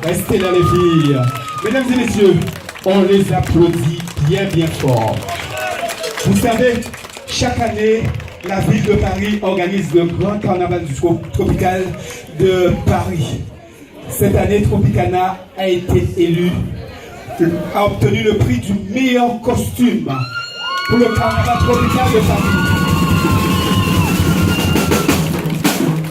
Restez là les filles. Mesdames et messieurs, on les applaudit bien bien fort. Vous savez, chaque année, la ville de Paris organise le grand carnaval du tropical de Paris. Cette année, Tropicana a été élu, a obtenu le prix du meilleur costume pour le carnaval tropical de Paris.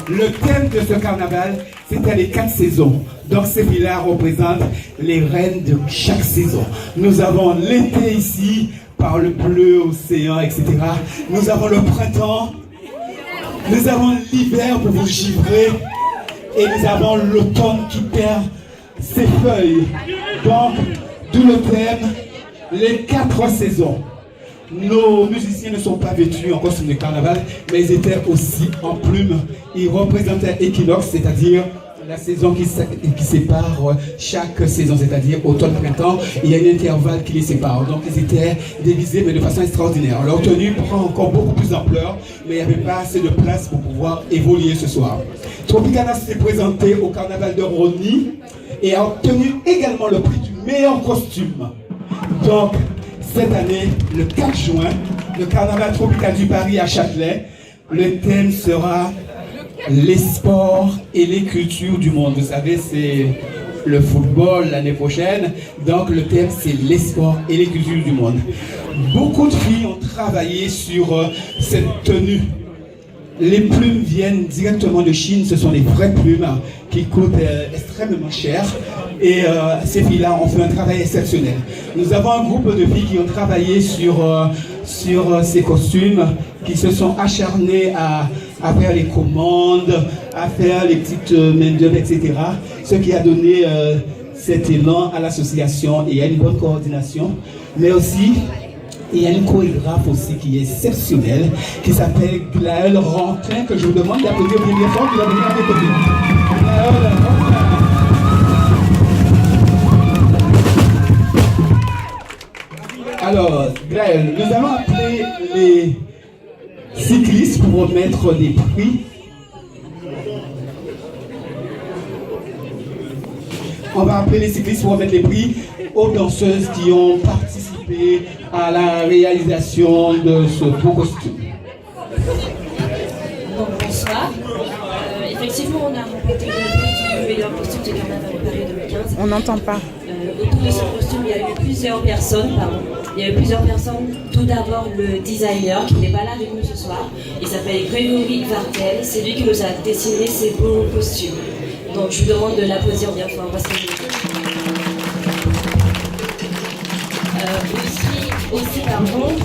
Le thème de ce carnaval, c'était les 4 saisons. Donc ces villas représentent les reines de chaque saison. Nous avons l'été ici, par le bleu océan, etc. Nous avons le printemps. Nous avons l'hiver pour vous givrer. Et nous avons l'automne qui perd ses feuilles. Donc, d'où le thème, les 4 saisons. Nos musiciens ne sont pas vêtus en costume de carnaval, mais ils étaient aussi en plumes. Ils représentaient Equinox, c'est-à-dire la saison qui sépare chaque saison, c'est-à-dire automne-printemps. Il y a un intervalle qui les sépare. Donc ils étaient déguisés, mais de façon extraordinaire. Leur tenue prend encore beaucoup plus d'ampleur, mais il n'y avait pas assez de place pour pouvoir évoluer ce soir. Tropicana s'est présenté au carnaval de Rony et a obtenu également le prix du meilleur costume. Donc, cette année, le 4 juin, le carnaval tropical du Paris à Châtelet, le thème sera les sports et les cultures du monde. Vous savez, c'est le football l'année prochaine, donc le thème c'est les sports et les cultures du monde. Beaucoup de filles ont travaillé sur cette tenue. Les plumes viennent directement de Chine, ce sont les vraies plumes qui coûtent extrêmement cher. Et ces filles-là ont fait un travail exceptionnel. Nous avons un groupe de filles qui ont travaillé sur ces costumes, qui se sont acharnées à faire les commandes, à faire les petites main-d'œuvre, etc. Ce qui a donné cet élan à l'association, et il y a une bonne coordination, mais aussi il y a une chorégraphe aussi qui est exceptionnelle, qui s'appelle Glaël Rantin, que je vous demande d'applaudir bien fort, qui va venir à mes côtés. Glaël Rantin. Alors, Glaël, nous allons appeler les cyclistes pour remettre des prix. On va appeler les cyclistes pour remettre les prix aux danseuses qui ont participé à la réalisation de ce beau costume. Donc, bonsoir. Effectivement, on a remporté le prix du meilleur costume de carnaval de Paris 2015. On n'entend pas. Autour de ce costume, il y a eu plusieurs personnes. Il y a eu plusieurs personnes. Tout d'abord, le designer qui n'est pas là avec nous ce soir. Il s'appelle Grégory Vartel. C'est lui qui nous a dessiné ces beaux costumes. Donc, je vous demande de l'applaudir bien fort parce que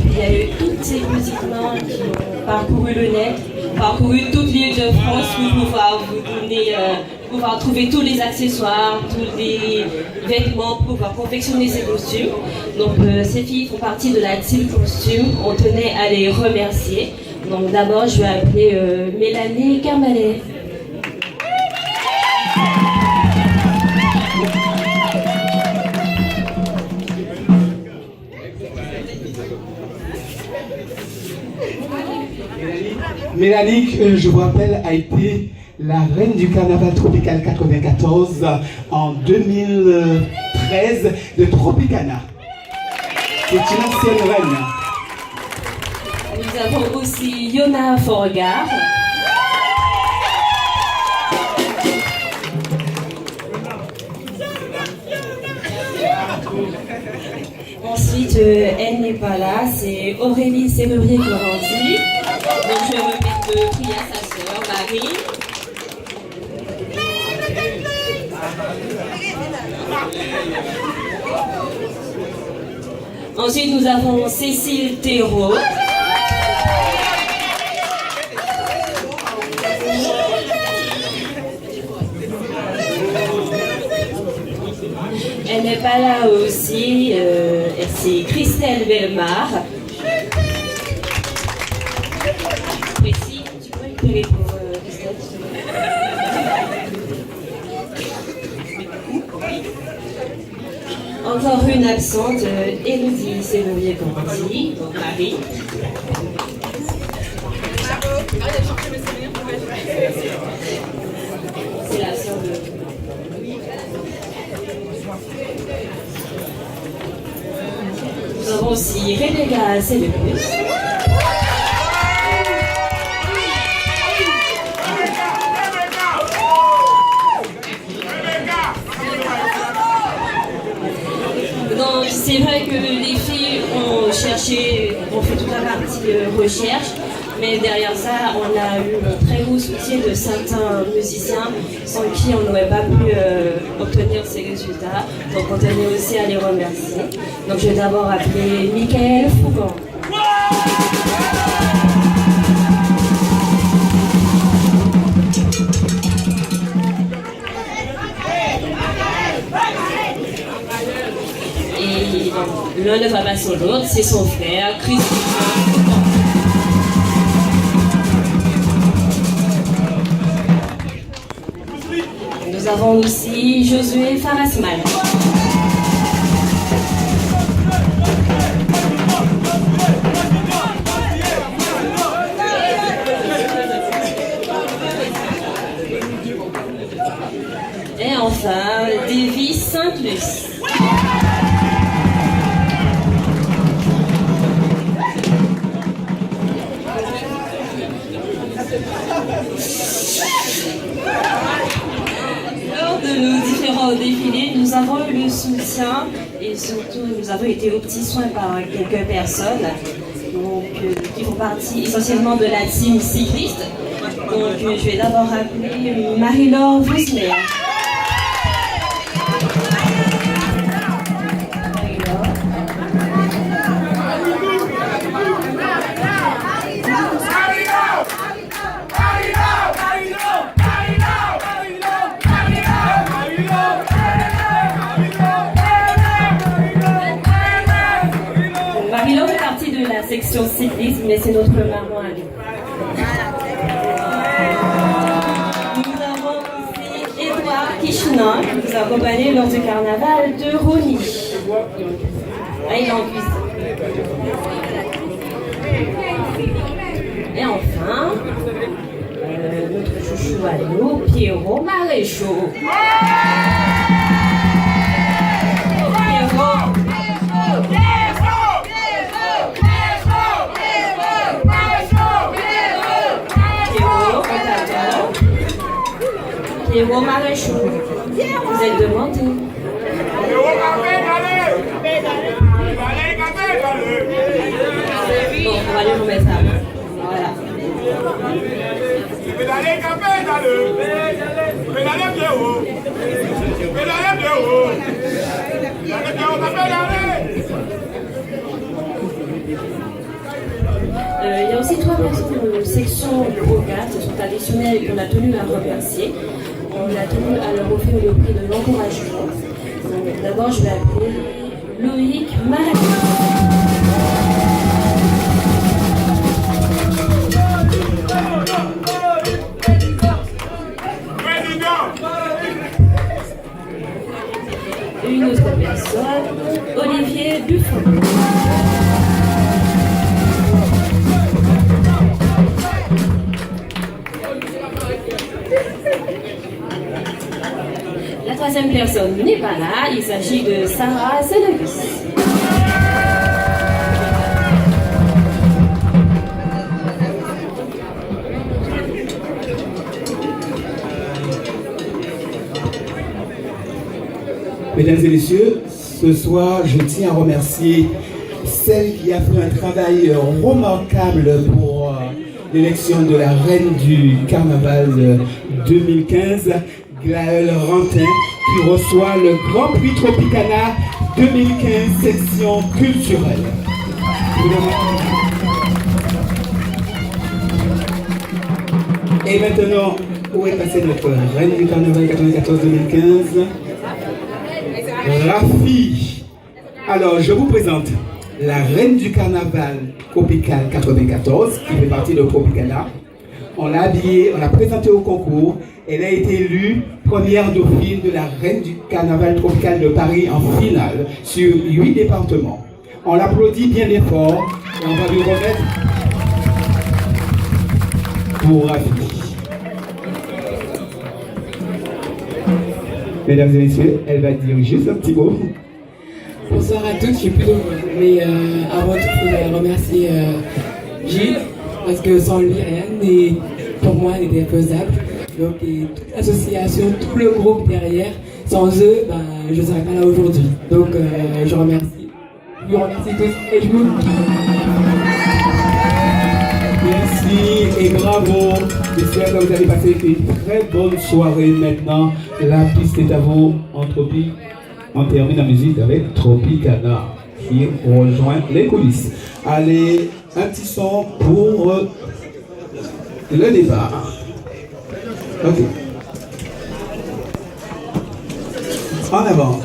il y a eu toutes ces musiques-là qui ont parcouru le net, parcouru toute l'île de France pour pouvoir vous donner, pouvoir trouver tous les accessoires, tous les vêtements pour pouvoir confectionner ces costumes. Donc ces filles font partie de la team costume, on tenait à les remercier. Donc d'abord je vais appeler Mélanie Carmalet. Mélanie, je vous rappelle, a été la reine du carnaval tropical 94 en 2013 de Tropicana. C'est une ancienne reine. Nous avons aussi Yona Forgard. Ensuite, elle n'est pas là, c'est Aurélie Serrurier-Corandi. Donc je vais remettre le prix à sa sœur, Marie. Ensuite, nous avons Cécile Thérault. Elle n'est pas là aussi. C'est Christelle Belmar. Précis, tu peux récupérer pour Christelle. Encore une absente, Élodie Sélovier-Conti, donc Marie. C'est la sœur de... Nous avons aussi Rebecca Célébus. Donc c'est vrai que les filles ont cherché, ont fait toute la partie recherche, mais derrière ça, on a eu un très gros soutien de certains musiciens sans qui on n'aurait pas pu obtenir ces résultats. Donc on tenait aussi à les remercier. Donc je vais d'abord appeler Michael Fougan. Et donc, l'un ne va pas sans l'autre, c'est son frère, Christophe. Nous avons aussi Josué Farasman. Et enfin, Davy Saint-Luce. Lors de nos différents défilés, nous avons eu le soutien et surtout nous avons été aux petits soins par quelques personnes donc, qui font partie essentiellement de la team cycliste. Donc je vais d'abord appeler Marie-Laure Vousmer. Marie-Laure fait partie de la section cyclisme, mais c'est notre maman à lui. Nous avons aussi Edouard Kishna, qui nous a accompagnés lors du carnaval de Rony. Là, il est en cuisine. Et enfin, notre chouchou à nous, Pierrot Maréchaux. Pierrot Maréchaux, vous êtes demandé. Bon, on va aller vous mettre ça. Voilà. Pédalez, pédalez bien haut. Pédalez bien haut. Il y a aussi 3 personnes de section Bogat, ce sont traditionnels qu'on a tenu à remercier. On a tenu à leur offrir le prix de l'encouragement. D'abord, je vais appeler Loïc Marais. Une autre personne, Olivier Buffon. La troisième personne n'est pas là, il s'agit de Sarah Zélovis. Mesdames et messieurs, ce soir, je tiens à remercier celle qui a fait un travail remarquable pour l'élection de la reine du carnaval 2015, Glaëlle Rantin, qui reçoit le Grand Prix Tropicana 2015, section culturelle. Et maintenant, où est passée notre reine du carnaval 94-2015? Rafi. Alors, je vous présente la reine du carnaval tropical 94, qui fait partie de Tropicana. On l'a habillée, on l'a présentée au concours. Elle a été élue première dauphine de la reine du carnaval tropical de Paris en finale sur 8 départements. On l'applaudit bien fort et on va lui remettre pour Rafi. Mesdames et messieurs, elle va dire juste un petit mot. Bonsoir à toutes, je suis plutôt mais avant tout, je voudrais remercier Gilles, parce que sans lui, rien pour moi n'était faisable. Donc, et toute l'association, tout le groupe derrière, sans eux, je ne serais pas là aujourd'hui. Donc, je remercie. Je vous remercie tous et je vous... Merci et bravo. J'espère que vous allez passer une très bonne soirée maintenant. La piste est à vous. On termine la musique avec Tropicana qui rejoint les coulisses. Allez, un petit son pour le départ. Ok. En avant.